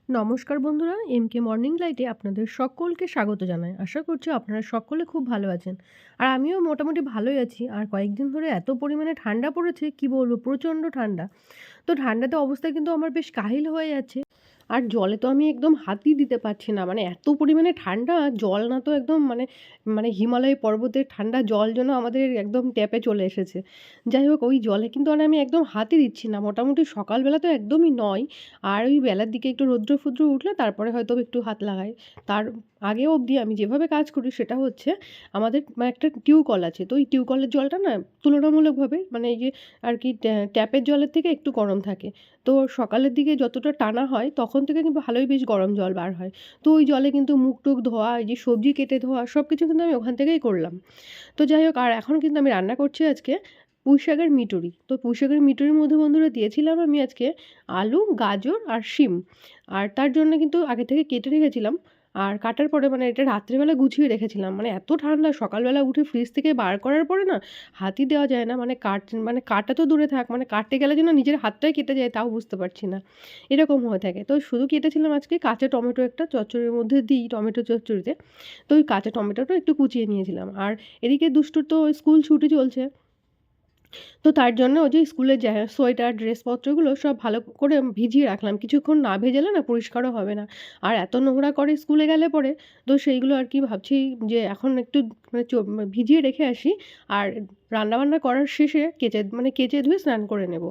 নমস্কার বন্ধুরা, এমকে মর্নিং লাইটে আপনাদের সকলকে স্বাগত জানাই। আশা করছি আপনারা সকলে খুব ভালো আছেন। আর আমিও মোটামুটি ভালোই আছি। আর কয়েকদিন ধরে এত পরিমাণে ঠান্ডা পড়েছে কি বলবো, প্রচণ্ড ঠান্ডা। তো ঠান্ডাতে অবস্থা কিন্তু আমার বেশ কাহিল হয়ে যাচ্ছে। আর জলে তো আমি একদম হাতই দিতে পারছি না। মানে এত পরিমাণে ঠান্ডা, জল না তো একদম মানে মানে হিমালয় পর্বতের ঠান্ডা জল যেন আমাদের একদম ট্যাপে চলে এসেছে। যাই হোক, ওই জলে কিন্তু আর আমি একদম হাতই দিচ্ছি না। মোটামুটি সকালবেলা তো একদমই নয়। আর ওই বেলার দিকে একটু রৌদ্র-ফৌদ্র উঠলে তারপরে হয়তো একটু হাত লাগাই। তার আগেও অবধি আমি যেভাবে কাজ করি সেটা হচ্ছে, আমাদের মানে একটা টিউবকল আছে। তো ওই টিউবকলের জলটা না তুলনামূলকভাবে মানে এই যে আর কি ট্যাপের জলের থেকে একটু গরম থাকে। তো সকালের দিকে যতটা টানা হয় তখন থেকে কিন্তু ভালোই বেশ গরম জল বার হয়। তো ওই জলে কিন্তু মুখ-টুখ ধোয়া, এই যে সবজি কেটে ধোয়া সবকিছু কিন্তু আমি ওখান থেকেই করলাম। তো যাই হোক, আর এখন কিন্তু আমি রান্না করছি আজকে পুঁইশাকের মিটুরি। তো পুঁইশাকের মিটুরির মধ্যে বন্ধুরা দিয়েছিলাম আমি আজকে আলু, গাজর আর শিম। আর তার জন্য কিন্তু আগে থেকে কেটে রেখেছিলাম। আর কাটার পরে মানে এটা রাত্রেবেলা গুছিয়ে রেখেছিলাম। মানে এত ঠান্ডা, সকালবেলা উঠে ফ্রিজ থেকে বার করার পরে না হাতই দেওয়া যায় না। মানে কাটা তো দূরে থাক, মানে কাটতে গেলে যেন নিজের হাতটাই কেটে যায় তাও বুঝতে পারছি না। এরকম হয়ে থাকে। তো শুধু কেটেছিলাম আজকে কাঁচা টমেটো, একটা চচ্চড়ির মধ্যে দিই টমেটো চচ্চড়িতে। তো ওই কাঁচা টমেটোটা একটু কুচিয়ে নিয়েছিলাম। আর এদিকে দুষ্টুর তো স্কুল ছুটি চলছে। তো তার জন্য ওই যে স্কুলের সোয়েটার, ড্রেসপত্রগুলো সব ভালো করে ভিজিয়ে রাখলাম। কিছুক্ষণ না ভেজালে না পরিষ্কারও হবে না। আর এত নোংরা করে স্কুলে গেলে পরে, তো সেইগুলো আর কি ভাবছি যে এখন একটু মানে ভিজিয়ে রেখে আসি। আর রান্নাবান্না করার শেষে কেচে ধুয়ে স্নান করে নেব।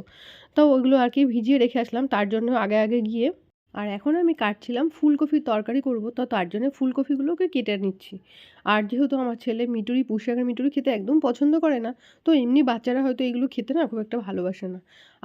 তো ওইগুলো আর কি ভিজিয়ে রেখে আসলাম। তার জন্য আগে গিয়ে আর এখন আমি কাটছিলাম ফুলকপির তরকারি করব। তো তার জন্য ফুলকপিগুলোকে কেটে নিচ্ছি। আর যেহেতু আমার ছেলে পুঁইশাকের মিটুরি খেতে একদম পছন্দ করে না, তো এমনি বাচ্চারা হয়তো এগুলো খেতে না খুব একটা ভালোবাসে না।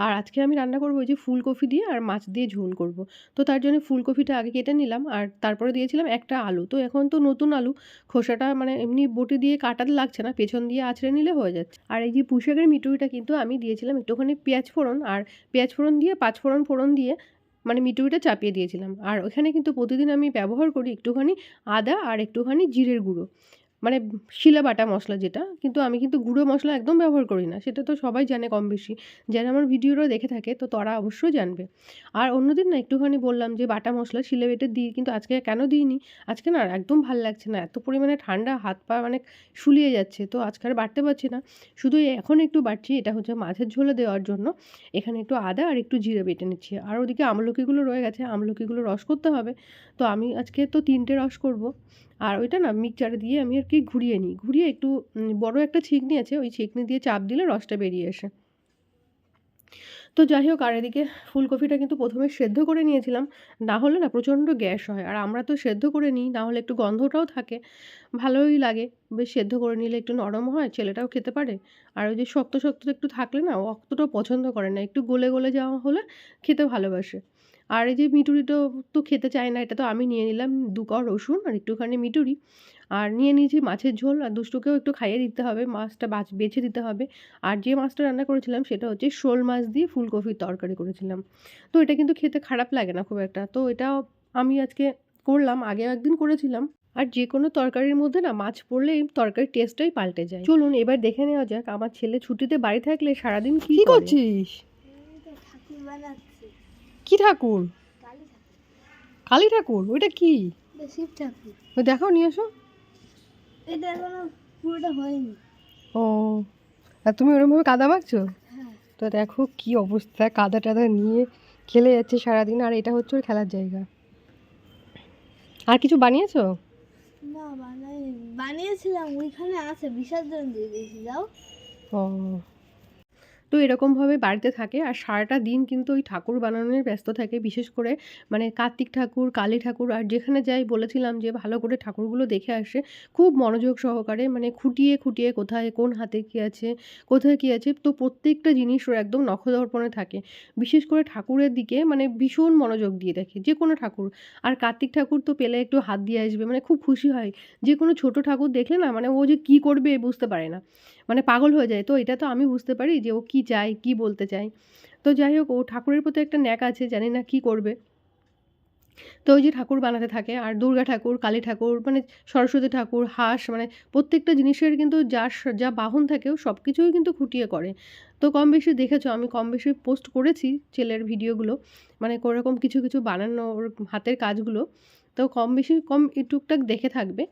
আর আজকে আমি রান্না করব ওই যে ফুলকপি দিয়ে আর মাছ দিয়ে ঝোল করব। তো তার জন্য ফুলকপিটা আগে কেটে নিলাম আর তারপরে দিয়েছিলাম একটা আলু। তো এখন তো নতুন আলু, খোসাটা মানে এমনি বটি দিয়ে কাটাতে লাগছে না, পেছন দিয়ে আঁচড়ে নিলে হয়ে যাচ্ছে। আর এই যে পুঁইশাকের মিটুরিটা কিন্তু আমি দিয়েছিলাম একটুখানি পেঁয়াজ ফোড়ন, আর পেঁয়াজ ফোড়ন দিয়ে পাঁচফোড়ন ফোড়ন দিয়ে মানে মিটুরিটা চাপিয়ে দিয়েছিলাম। আর ওখানে কিন্তু প্রতিদিন আমি ব্যবহার করি একটুখানি আদা আর একটুখানি জিরের গুঁড়ো। মানে শিলে বাটা মশলা যেটা, কিন্তু আমি কিন্তু গুঁড়ো মশলা একদম ব্যবহার করি না। সেটা তো সবাই জানে কম বেশি। যারা আমার ভিডিওটা দেখে থাকে তো তারা অবশ্যই জানবে। আর অন্যদিন না একটুখানি বললাম যে বাটা মশলা শিলে বেটে দিই, কিন্তু আজকে কেন দিইনি, আজকে না একদম ভাল লাগছে না। এত পরিমাণে ঠান্ডা, হাত পা মানে শুলিয়ে যাচ্ছে। তো আজকে আর বাটতে পারছি না। শুধু এখন একটু বাটছি, এটা হচ্ছে মাছের ঝোলে দেওয়ার জন্য। এখানে একটু আদা আর একটু জিরে বেটে নিচ্ছি। আর ওদিকে আমলকিগুলো রয়ে গেছে, আমলকিগুলো রস করতে হবে। তো আমি আজকে তো ৩ টে রস করব। আর ওইটা না মিক্সচারে দিয়ে আমি আর কি ঘুরিয়ে নিই। ঘুরিয়ে একটু বড় একটা ছেঁকনি আছে, ওই ছেঁকনি দিয়ে চাপ দিলে রসটা বেরিয়ে আসে। তো যাই হোক, আর এদিকে ফুলকপিটা কিন্তু প্রথমে সেদ্ধ করে নিয়েছিলাম। না হলে না প্রচণ্ড গ্যাস হয়। আর আমরা তো সেদ্ধ করে নিই, না হলে একটু গন্ধটাও থাকে। ভালোই লাগে। বেশ সেদ্ধ করে নিলে একটু নরম হয়, ছেলেটাও খেতে পারে। আর ওই যে শক্ত একটু থাকলে না ও অতটাও পছন্দ করে না। একটু গলে যাওয়া হলে খেতে ভালোবাসে। আর এই যে মিটুরিটো তো খেতে চায় না, এটা তো আমি নিয়ে নিলাম ২ কোয়া রসুন আর একটুখানি মিটুরি। আর নিয়ে নিয়েছি মাছের ঝোল, আর দুষ্টুকেও একটু খাইয়ে দিতে হবে, মাছটা বেছে দিতে হবে। আর যে মাছটা রান্না করেছিলাম সেটা হচ্ছে শোল মাছ দিয়ে ফুলকপির তরকারি করেছিলাম। তো এটা কিন্তু খেতে খারাপ লাগে না খুব একটা। তো এটাও আমি আজকে করলাম, আগেও একদিন করেছিলাম। আর যেকোনো তরকারির মধ্যে না মাছ পড়লেই তরকারির টেস্টটাই পাল্টে যায়। চলুন এবার দেখে নেওয়া যাক আমার ছেলে ছুটিতে বাড়ি থাকলে সারাদিন কি করে। করছিস? ঠাকুর বানাচ্ছি। কি ঠাকুর? কালী ঠাকুর। কালী ঠাকুর? ওইটা কি? শিব ঠাকুর। ওই দেখাও, নিয়ে এসো। এটা এখনো পুরোটা হয়নি। ও, আর তুমি ওরমভাবে কাদা মাখছো? হ্যাঁ। তো দেখো কি অবস্থা, কাদা টাদা নিয়ে খেলে যাচ্ছে সারাদিন। আর এটা হচ্ছে ওর খেলার জায়গা। আর কিছু বানিয়েছো? না বানাইনি, বানিয়েছিলাম ওইখানে আছে, বিসর্জন দিয়ে দিয়েছি। যাও। ও, তো এরকমভাবে বাড়িতে থাকে আর সারাটা দিন কিন্তু ওই ঠাকুর বানানোর ব্যস্ত থাকে। বিশেষ করে মানে কার্তিক ঠাকুর, কালী ঠাকুর, আর যেখানে যাই বলেছিলাম যে ভালো করে ঠাকুরগুলো দেখে আসে খুব মনোযোগ সহকারে, মানে খুঁটিয়ে কোথায় কোন হাতে কী আছে, কোথায় কী আছে। তো প্রত্যেকটা জিনিস ওর একদম নখদর্পণে থাকে। বিশেষ করে ঠাকুরের দিকে মানে ভীষণ মনোযোগ দিয়ে দেখে, যে কোনো ঠাকুর। আর কার্তিক ঠাকুর তো পেলে একটু হাত দিয়ে আসবে, মানে খুব খুশি হয়। যে কোনো ছোট ঠাকুর দেখলে না মানে ও যে কী করবে বুঝতে পারে না, মানে পাগল হয়ে যায়। তো এটা তো আমি বুঝতে পারি যে ও কী চায়, কী বলতে চায়। তো যাই হোক, ও ঠাকুরের প্রতি একটা ন্যাক আছে, জানি না কী করবে। তো ওই যে ঠাকুর বানাতে থাকে, আর দুর্গা ঠাকুর, কালী ঠাকুর, মানে সরস্বতী ঠাকুর, হাঁস, মানে প্রত্যেকটা জিনিসের কিন্তু যা বাহন থাকে ও সব কিছুই কিন্তু খুঁটিয়ে করে। তো কম বেশি দেখেছো আমি কম বেশি পোস্ট করেছি ছেলের ভিডিওগুলো, মানে কোরকম কিছু, কিছু বানানো ওর হাতের কাজগুলো। তো কম বেশি এই টুকটাক দেখে থাকবে।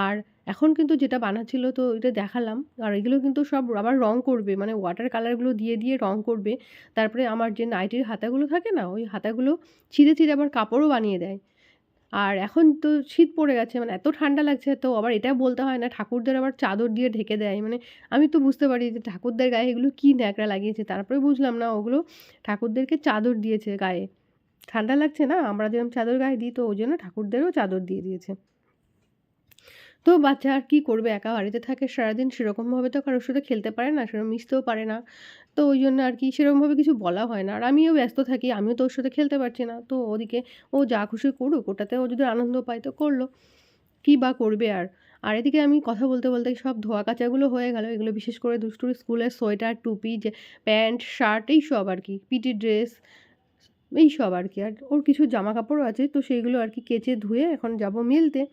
আর এখন কিন্তু যেটা বানাচ্ছিল তো এটা দেখালাম। আর এগুলো কিন্তু সব আবার রং করবে, মানে ওয়াটার কালারগুলো দিয়ে, দিয়ে রং করবে। তারপরে আমার যে নাইটির হাতাগুলো থাকে না, ওই হাতাগুলো ছিঁড়ে, ছিঁড়ে আবার কাপড়ও বানিয়ে দেয়। আর এখন তো শীত পড়ে গেছে, মানে এত ঠান্ডা লাগছে, তো আবার এটা বলতে হয় না ঠাকুরদের আবার চাদর দিয়ে ঢেকে দেয়। মানে আমি তো বুঝতে পারি যে ঠাকুরদের গায়ে এগুলো কী ন্যাকড়া লাগিয়েছে, তারপরে বুঝলাম না ওগুলো ঠাকুরদেরকে চাদর দিয়েছে গায়ে। ঠান্ডা লাগছে না, আমরা যেরকম চাদর গায়ে দিই, তো ওই জন্য ঠাকুরদেরও চাদর দিয়ে দিয়েছে। তো বাচ্চা আর কি করবে, একা বাড়িতে থাকে সারাদিন, সেরকমভাবে তো কারোর সাথে খেলতে পারে না, সেরকম মিশতেও পারে না। তো ওই জন্য আর কি সেরকমভাবে কিছু বলা হয় না। আর আমিও ব্যস্ত থাকি, আমিও তো ওর সাথে খেলতে পারছি না। তো ওদিকে ও যা খুশি করুক, ওটাতে ও যদি আনন্দ পায় তো করলো। কী বা করবে আর। আর এদিকে আমি কথা বলতে, বলতে সব ধোয়া কাচাগুলো হয়ে গেল। এগুলো বিশেষ করে দুষ্টুর স্কুলের সোয়েটার, টুপি, যে প্যান্ট, শার্ট এইসব আর কি, পিটি ড্রেস এইসব আর কি। আর ওর কিছু জামাকাপড়ও আছে, তো সেইগুলো আর কি কেচে ধুয়ে এখন যাব মেলতে।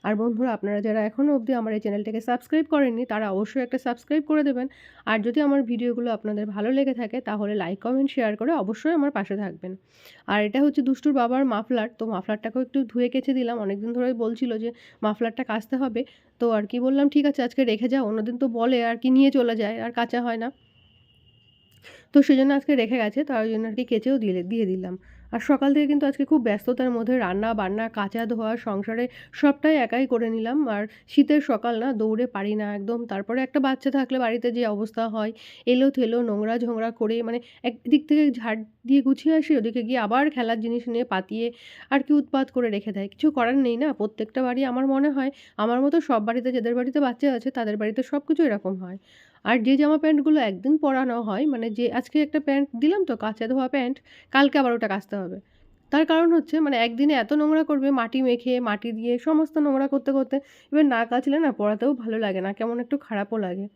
আর বন্ধুরা, আপনারা যারা এখনও অবধি আমার এই চ্যানেলটাকে সাবস্ক্রাইব করেননি তারা অবশ্যই একটা সাবস্ক্রাইব করে দেবেন। আর যদি আমার ভিডিওগুলো আপনাদের ভালো লেগে থাকে তাহলে লাইক, কমেন্ট, শেয়ার করে অবশ্যই আমার পাশে থাকবেন। আর এটা হচ্ছে দুষ্টুর বাবার মাফলার, তো মাফলারটাকেও একটু ধুয়ে কেচে দিলাম। অনেকদিন ধরেই বলছিল যে মাফলারটা কাচতে হবে, তো আর কি বললাম ঠিক আছে আজকে রেখে যাও, অন্যদিন তো বলে আর কি নিয়ে চলে যায় আর কাচা হয় না। তো সেজন্য আজকে রেখে গেছে, তার জন্য আর কি কেচেও দিয়ে দিলাম। আর সকাল থেকে কিন্তু আজকে খুব ব্যস্ততার মধ্যে রান্না বান্না, কাচা ধোয়া, সংসারে সবটাই একাই করে নিলাম। আর শীতের সকাল না, দৌড়ে পারি না একদম। তারপরে একটা বাচ্চা থাকলে বাড়িতে যে অবস্থা হয়, এলোথেলো নোংরা ঝোংরা করে, মানে একদিক থেকে ঝাড় দিয়ে গুছিয়ে আসি, ওদিকে গিয়ে আবার খেলার জিনিস নিয়ে পাতিয়ে আর কি উৎপাত করে রেখে দেয়। কিছু করার নেই না, প্রত্যেকটা বাড়ি আমার মনে হয় আমার মতো সব বাড়িতে, যাদের বাড়িতে বাচ্চা আছে তাদের বাড়িতে সব কিছু এরকম হয়। আর যে জামা প্যান্টগুলো একদিন পরানো হয়, মানে যে আজকে একটা প্যান্ট দিলাম তো কাচা ধোয়া প্যান্ট, কালকে আবার ওটা কাচতে হবে। তার কারণ হচ্ছে মানে একদিনে এত নোংরা করবে, মাটি মেখে, মাটি দিয়ে সমস্ত নোংরা করতে, করতে এবার না কাচলে না পরাতেও ভালো লাগে না, কেমন একটু খারাপও লাগে।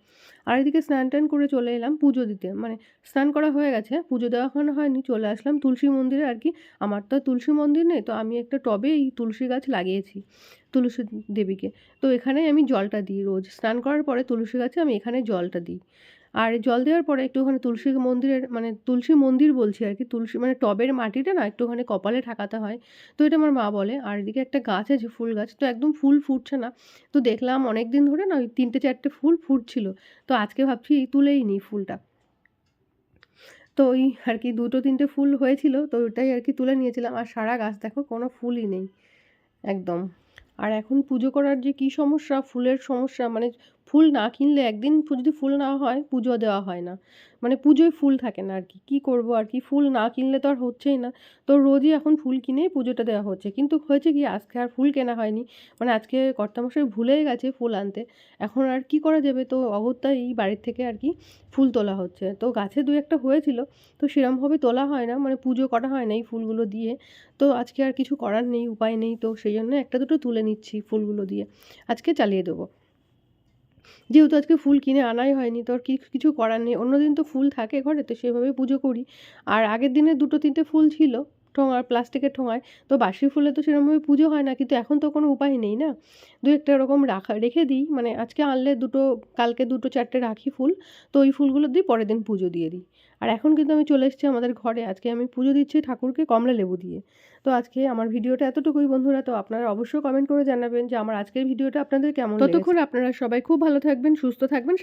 আর এদিকে স্নান টান করে চলে এলাম পুজো দিতে, মানে স্নান করা হয়ে গেছে, পুজো দেওয়া এখনো হয়নি। চলে আসলাম তুলসী মন্দিরে আর কি। আমার তো তুলসী মন্দির নেই, তো আমি একটা টবে এই তুলসী গাছ লাগিয়েছি তুলসী দেবীকে। তো এখানেই আমি জলটা দিই রোজ স্নান করার পরে, তুলসী গাছে আমি এখানে জলটা দিই। আর জল দেওয়ার পরে একটুখানি তুলসী মন্দিরের, মানে তুলসী মন্দির বলছি আর কি, তুলসী মানে টবের মাটিটা না একটুখানি কপালে ঠাকাতে হয়। তো এটা আমার মা বলে। আর এদিকে একটা গাছ আছে ফুল গাছ, তো একদম ফুল ফুটছে না। তো দেখলাম অনেক দিন ধরে না ওই ৩টে ৪টে ফুল ফুটছিল। তো আজকে ভাবছি তুলেই নিই ফুলটা। তো ওই আর কি ২টো ৩টে ফুল হয়েছিল, তো ওটাই আর কি তুলে নিয়েছিলাম। আর সারা গাছ দেখো কোনো ফুলই নেই একদম। আর এখন পুজো করার যে কী সমস্যা, ফুলের সমস্যা, মানে ফুল না কিনলে একদিন যদি ফুল না হয় পুজো দেওয়া হয় না। মানে পুজোয় ফুল থাকে না আর কি। কী করব আর কি, ফুল না কিনলে তো আর হচ্ছেই না। তো রোজই এখন ফুল কিনেই পুজোটা দেওয়া হচ্ছে। কিন্তু হয়েছে কি আজকে আর ফুল কেনা হয়নি। মানে আজকে কর্তামশাই ভুলেই গেছে ফুল আনতে। এখন আর কি করা যাবে, তো অগত্যাই বাড়ির থেকে আর কি ফুল তোলা হচ্ছে। তো গাছে ২-১টা হয়েছিল, তো সেরমভাবে তোলা হয় না, মানে পুজো করা হয় না এই ফুলগুলো দিয়ে। তো আজকে আর কিছু করার নেই, উপায় নেই। তো সেই জন্য ১টা ২টো তুলে নিচ্ছি ফুলগুলো দিয়ে। আজকে চালিয়ে দেবো। যেহেতু আজকে ফুল কিনে আনাই হয়নি, তো আর কিছু করার নেই। অন্যদিন তো ফুল থাকে ঘরে, তো সেভাবেই পুজো করি। আর আগের দিনে ২টো ৩টে ফুল ছিল ঠোঙার, প্লাস্টিকের ঠোঙায়। তো বাসি ফুলে তো সেরমভাবে পুজো হয় না। কিন্তু এখন তো কোনো উপায় নেই না। ২-১টা এরকম রেখে দিই। মানে আজকে আনলে কালকে ২টো ৪টে রাখি ফুল। তো ওই ফুলগুলো দিয়ে পরের দিন পুজো দিয়ে দিই। আর এখন কিন্তু আমি চলে এসেছি আমাদের ঘরে। আজকে আমি পুজো দিচ্ছি ঠাকুরকে কমলা লেবু দিয়ে। তো আজকে আমার ভিডিওটা এতটুকুই বন্ধুরা। তো আপনারা অবশ্যই কমেন্ট করে জানাবেন যে আমার আজকের ভিডিওটা আপনাদের কেমন লেগেছে। ততক্ষণ আপনারা সবাই খুব ভালো থাকবেন, সুস্থ থাকবেন,